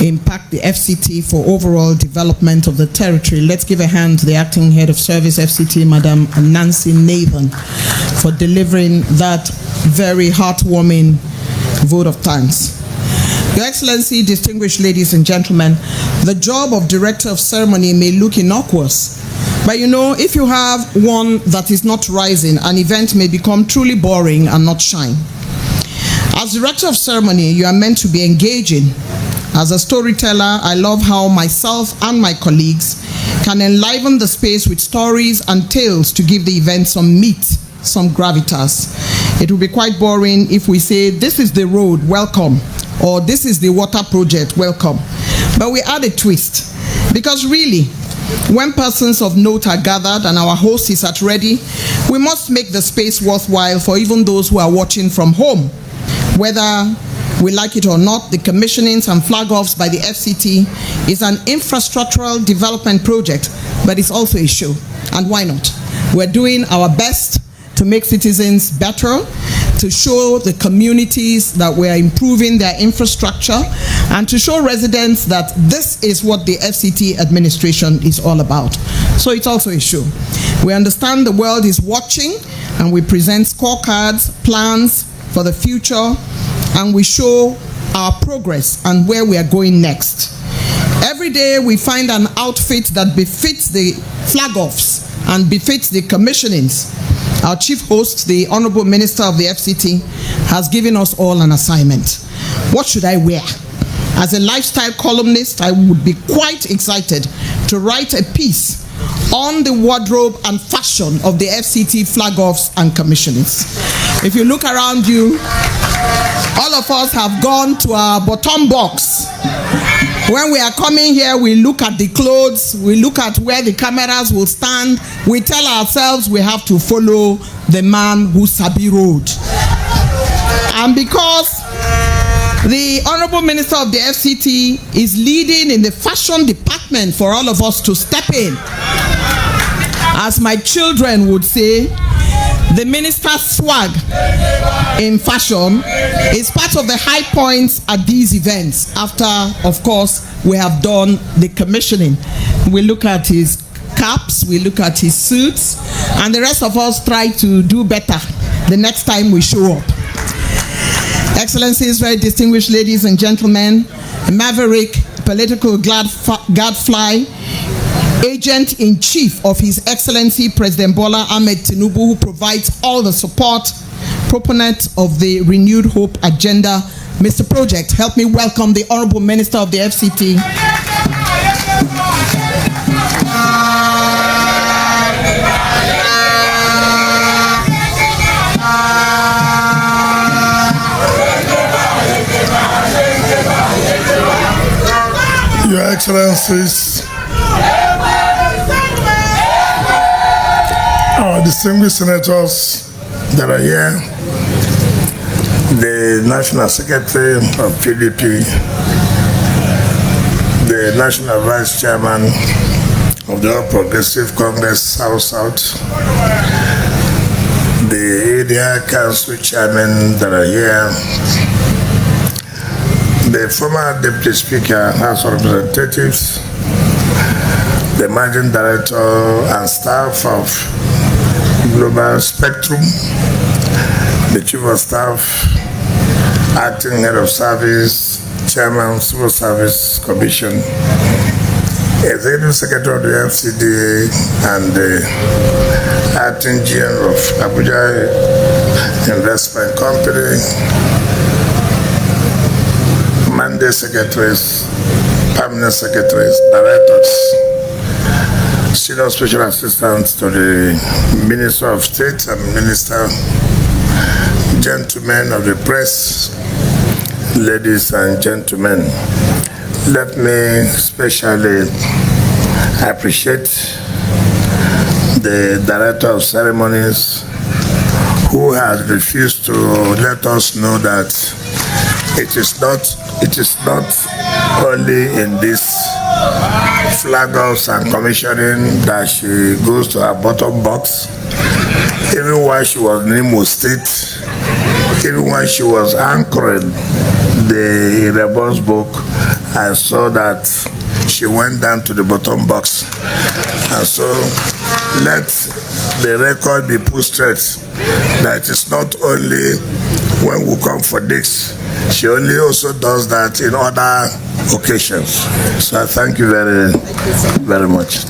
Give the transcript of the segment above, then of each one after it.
impact the FCT for overall development of the territory. Let's give a hand to the Acting Head of Service FCT, Madam Nyesom, for delivering that very heartwarming vote of thanks. Your Excellency, distinguished ladies and gentlemen, the job of Director of Ceremony may look innocuous, but you know, if you have one that is not rising, an event may become truly boring and not shine. As Director of Ceremony, you are meant to be engaging. As a storyteller, I love how myself and my colleagues can enliven the space with stories and tales to give the event some meat, some gravitas. It will be quite boring if we say, this is the road, welcome, or this is the water project, welcome. But we add a twist, because really, when persons of note are gathered and our host is at ready, we must make the space worthwhile for even those who are watching from home. Whether we like it or not, the commissionings and flag-offs by the FCT is an infrastructural development project, but it's also a show. And why not? We're doing our best to make citizens better, to show the communities that we're improving their infrastructure, and to show residents that this is what the FCT administration is all about. So it's also a show. We understand the world is watching, and we present scorecards, plans for the future, and we show our progress and where we are going next. Every day we find an outfit that befits the flag-offs and befits the commissionings. Our chief host, the Honorable Minister of the FCT, has given us all an assignment. What should I wear? As a lifestyle columnist, I would be quite excited to write a piece on the wardrobe and fashion of the FCT flag-offs and commissionings. If you look around you, all of us have gone to our bottom box. When we are coming here, we look at the clothes, we look at where the cameras will stand, we tell ourselves we have to follow the man who sabi road. And because the Honorable Minister of the FCT is leading in the fashion department for all of us to step in, as my children would say, the minister's swag in fashion is part of the high points at these events. After, of course, we have done the commissioning. We look at his caps, we look at his suits, and the rest of us try to do better the next time we show up. Excellencies, very distinguished ladies and gentlemen, maverick, political gadfly, Agent-in-Chief of His Excellency President Bola Ahmed Tinubu, who provides all the support, proponent of the Renewed Hope Agenda, Mr. Project, help me welcome the Honorable Minister of the FCT. Your Excellencies, our distinguished senators that are here, the National Secretary of PDP, the National Vice Chairman of the All Progressive Congress South-South, the area council chairman that are here, the former Deputy Speaker, House of Representatives, the Managing Director and staff of Global Spectrum, the Chief of Staff, Acting Head of Service, Chairman, Civil Service Commission, Executive Secretary of the FCDA, and the Acting GM of Abuja Investment Company, Mandate Secretaries, Permanent Secretaries, Directors, Senior Special Assistants to the Minister of State and Minister, gentlemen of the press, ladies and gentlemen, let me especially appreciate the Director of Ceremonies who has refused to let us know that it is not only in this flag-offs and commissioning that she goes to her bottom box. Even while she was in Imo State, even when she was anchoring the Rebels book I saw that she went down to the bottom box. And so let the record be put straight that it's not only when we come for this, she only also does that in other occasions. So I thank you very, very much.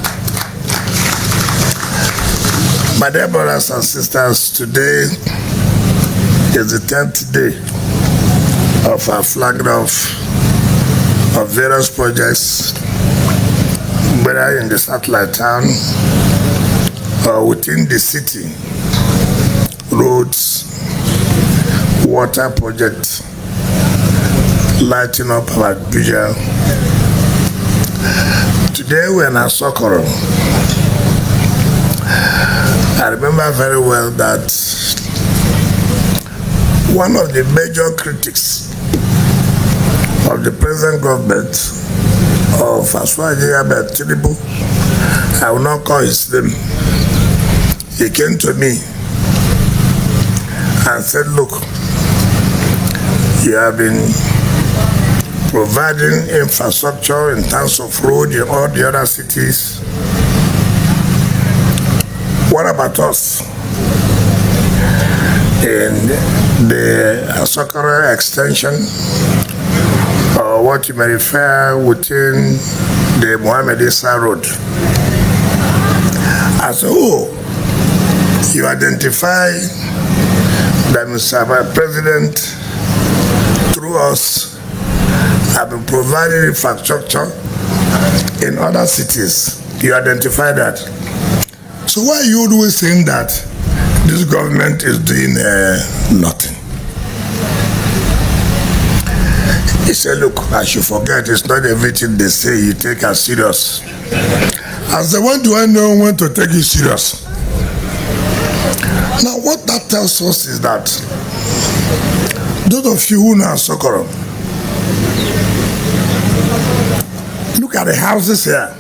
My dear brothers and sisters, today is the 10th day of our flagging off of various projects, whether in the satellite town or within the city, roads, water project, lighting up our Abuja. Today we're in Asokoro. I remember very well that one of the major critics of the present government of Tinubu, I will not call his name, he came to me and said, look, you have been providing infrastructure in terms of road in all the other cities. What about us? In the Asokoro extension, or what you may refer within the Mohammed Issa Road. As a whole, you identify that Mr. President, through us, have been providing infrastructure in other cities. You identify that. So why are you always saying that this government is doing nothing? He said, look, I should forget, it's not everything they say you take as serious. I said, when do I know when to take it serious? Now, what that tells us is that those of you who know Asokoro, look at the houses here.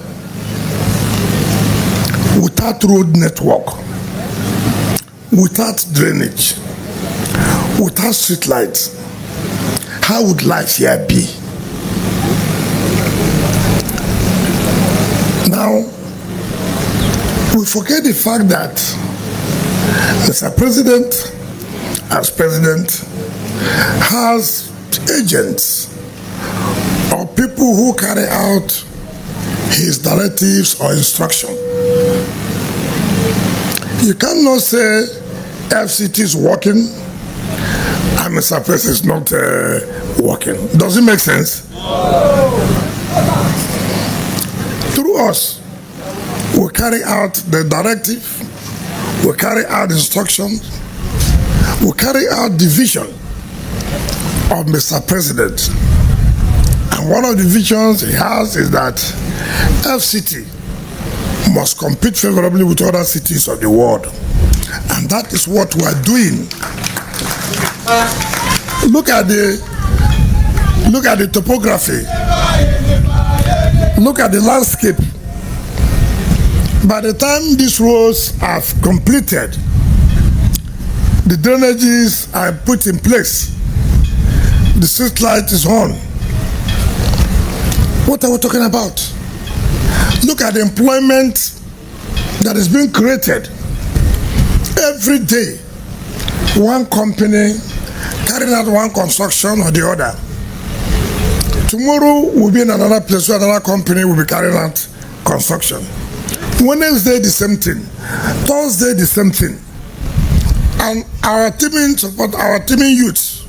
Without road network, without drainage, without street lights, how would life here be? Now, we forget the fact that Mr. President, as president, has agents or people who carry out his directives or instructions. You cannot say FCT is working and Mr. President is not working. Does it make sense? Through us, we carry out the directive, we carry out instructions, we carry out the vision of Mr. President. And one of the visions he has is that FCT must compete favorably with other cities of the world. And that is what we are doing. Look at the topography. Look at the landscape. By the time these roads are completed, the drainages are put in place, the street light is on. What are we talking about? Look at the employment that is being created. Every day, one company carrying out one construction or the other. Tomorrow we'll be in another place where another company will be carrying out construction. Wednesday, the same thing. Thursday, the same thing. And our teaming support, our teaming youths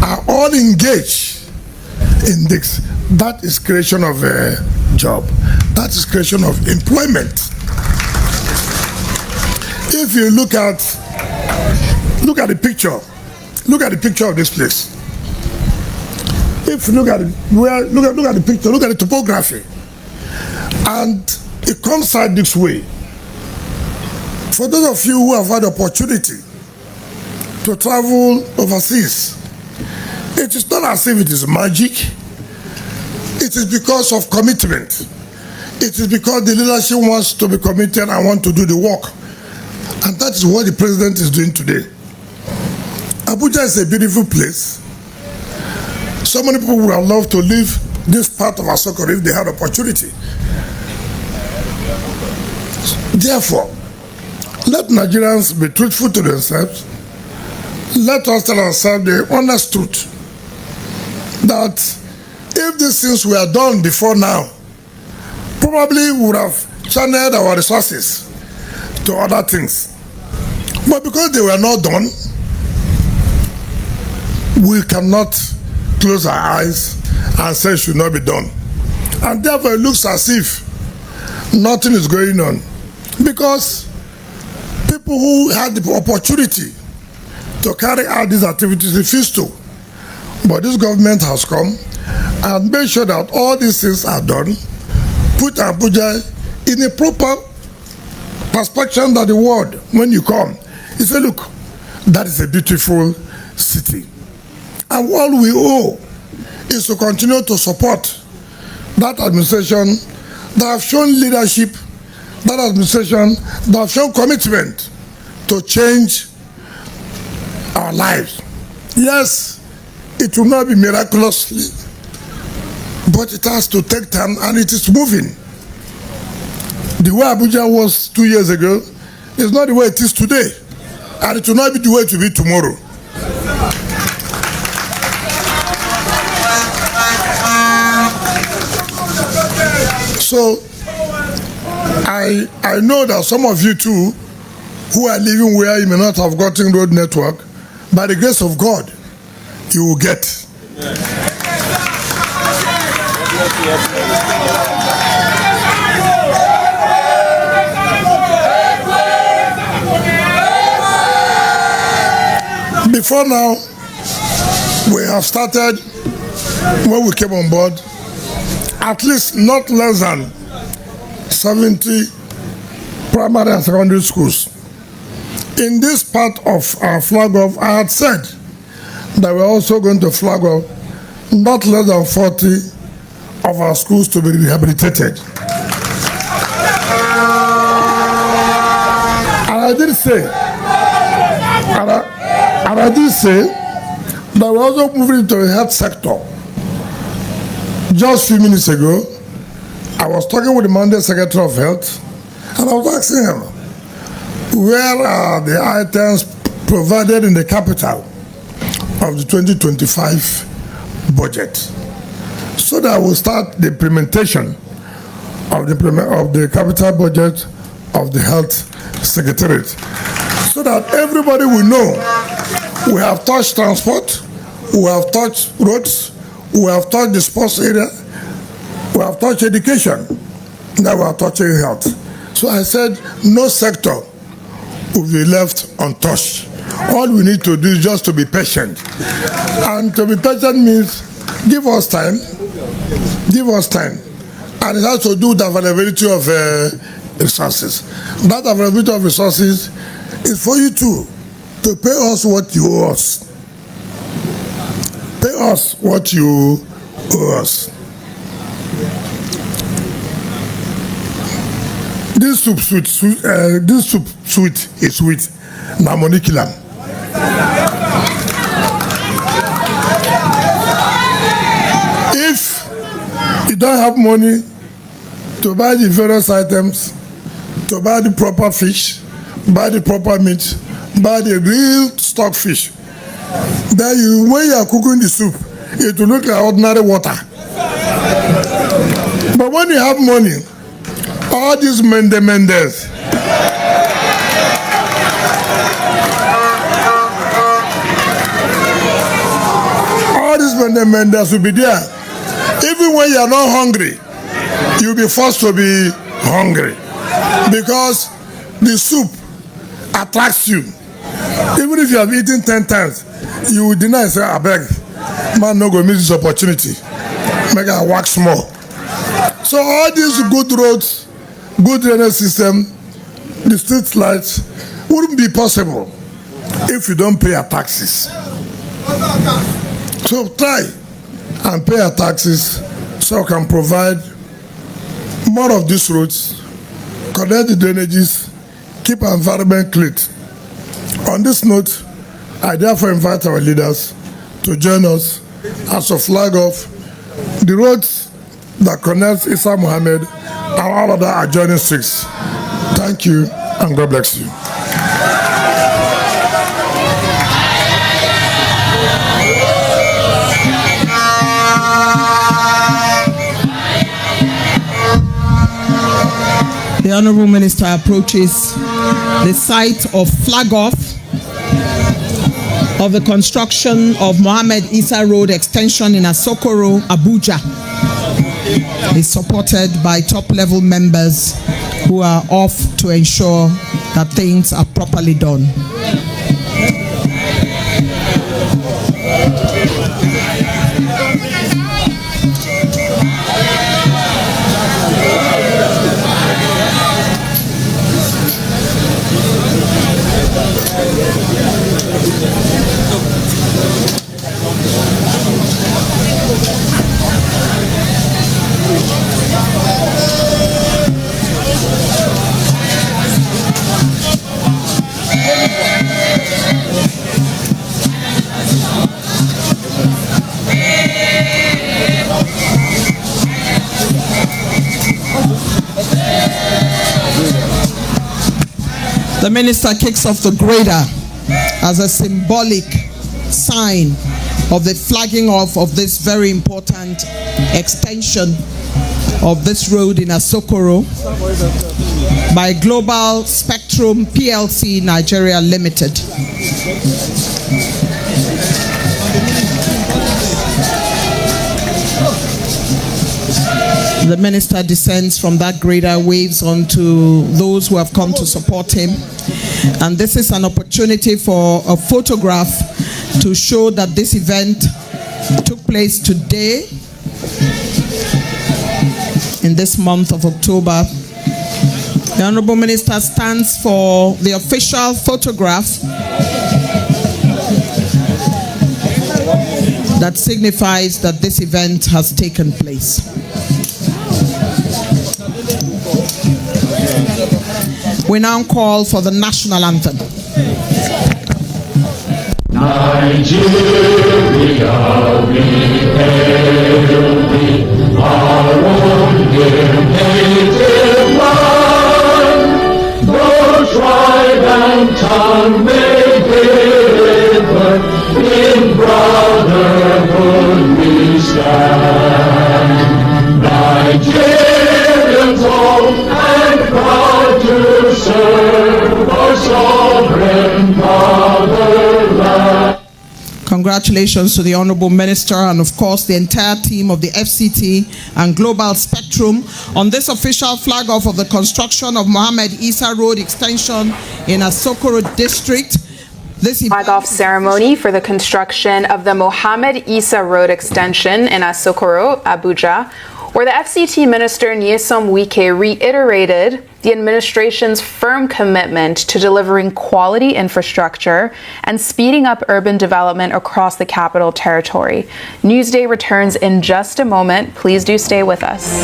are all engaged in this. That is creation of a job. That is creation of employment. If you look at the picture, look at the picture of this place. If you look at the picture, look at the topography, and it comes out this way. For those of you who have had the opportunity to travel overseas, it is not as if it is magic. It is because of commitment. It is because the leadership wants to be committed and want to do the work. And that is what the president is doing today. Abuja is a beautiful place. So many people would have loved to live this part of Asoko if they had opportunity. Therefore, let Nigerians be truthful to themselves. Let us tell ourselves the honest truth that if these things were done before now, probably we would have channeled our resources to other things. But because they were not done, we cannot close our eyes and say it should not be done. And therefore it looks as if nothing is going on. Because people who had the opportunity to carry out these activities refuse to. But this government has come and made sure that all these things are done, put Abuja in a proper perspective that the world, when you come, you say, look, that is a beautiful city. And all we owe is to continue to support that administration that have shown leadership, that administration that have shown commitment to change our lives. Yes, it will not be miraculously, but it has to take time and it is moving. The way Abuja was 2 years ago is not the way it is today, and it will not be the way it will be tomorrow. So I know that some of you too, who are living where you may not have gotten road network, by the grace of God, you will get. Before now, we have started, when we came on board, at least not less than 70 primary and secondary schools. In this part of our flag off, I had said that we're also going to flag off not less than 40 of our schools to be rehabilitated. And I did say, that we're also moving to the health sector. Just a few minutes ago, I was talking with the Monday Secretary of Health, and I was asking him, where are the items provided in the capital of the 2025 budget, so that we'll start the implementation of the capital budget of the Health Secretariat, so that everybody will know we have touched transport, we have touched roads, we have touched the sports area, we have touched education, now we are touching health. So I said no sector will be left untouched. All we need to do is just to be patient. And to be patient means give us time. And it has to do with the availability of resources. That availability of resources is for you to pay us what you owe us. Pay us what you owe us. This soup sweet is sweet. Na money kill am. If you don't have money to buy the various items, to buy the proper fish, buy the proper meat, buy the real stock fish, then when you are cooking the soup, it will look like ordinary water. But when you have money, all these Mendes, Mendes will be there. Even when you are not hungry, you'll be forced to be hungry, because the soup attracts you. Even if you have eaten 10 times, you will deny, say, I beg, man, no go miss this opportunity. Make I work small. So all these good roads, good drainage system, the street lights wouldn't be possible if you don't pay your taxes. So try and pay your taxes so you can provide more of these roads, connect the drainages, keep our environment clean. On this note, I therefore invite our leaders to join us as a flag off the roads that connect Isa Mohammed and all other adjoining streets. Thank you, and God bless you. The Honorable Minister approaches the site of flag off of the construction of Mohammed Isa Road extension in Asokoro, Abuja. Is supported by top-level members who are off to ensure that things are properly done. The minister kicks off the grader as a symbolic sign of the flagging off of this very important extension of this road in Asokoro by Global Spectrum PLC Nigeria Limited. The minister descends from that grader, waves on to those who have come to support him. And this is an opportunity for a photograph to show that this event took place today in this month of October. The Honorable Minister stands for the official photograph that signifies that this event has taken place. We now call for the national anthem. Nigeria, we hail thee, our own dear native land. Though tribe and tongue may differ, in brotherhood we stand. Nigerians old and proud to serve our sovereign fatherland. Congratulations to the Honorable Minister and, of course, the entire team of the FCT and Global Spectrum on this official flag-off of the construction of Mohammed Isa Road extension in Asokoro District. This flag-off ceremony for the construction of the Mohammed Isa Road extension in Asokoro, Abuja, where the FCT Minister Nyesom Wike reiterated the administration's firm commitment to delivering quality infrastructure and speeding up urban development across the Capital Territory. Newsday returns in just a moment. Please do stay with us.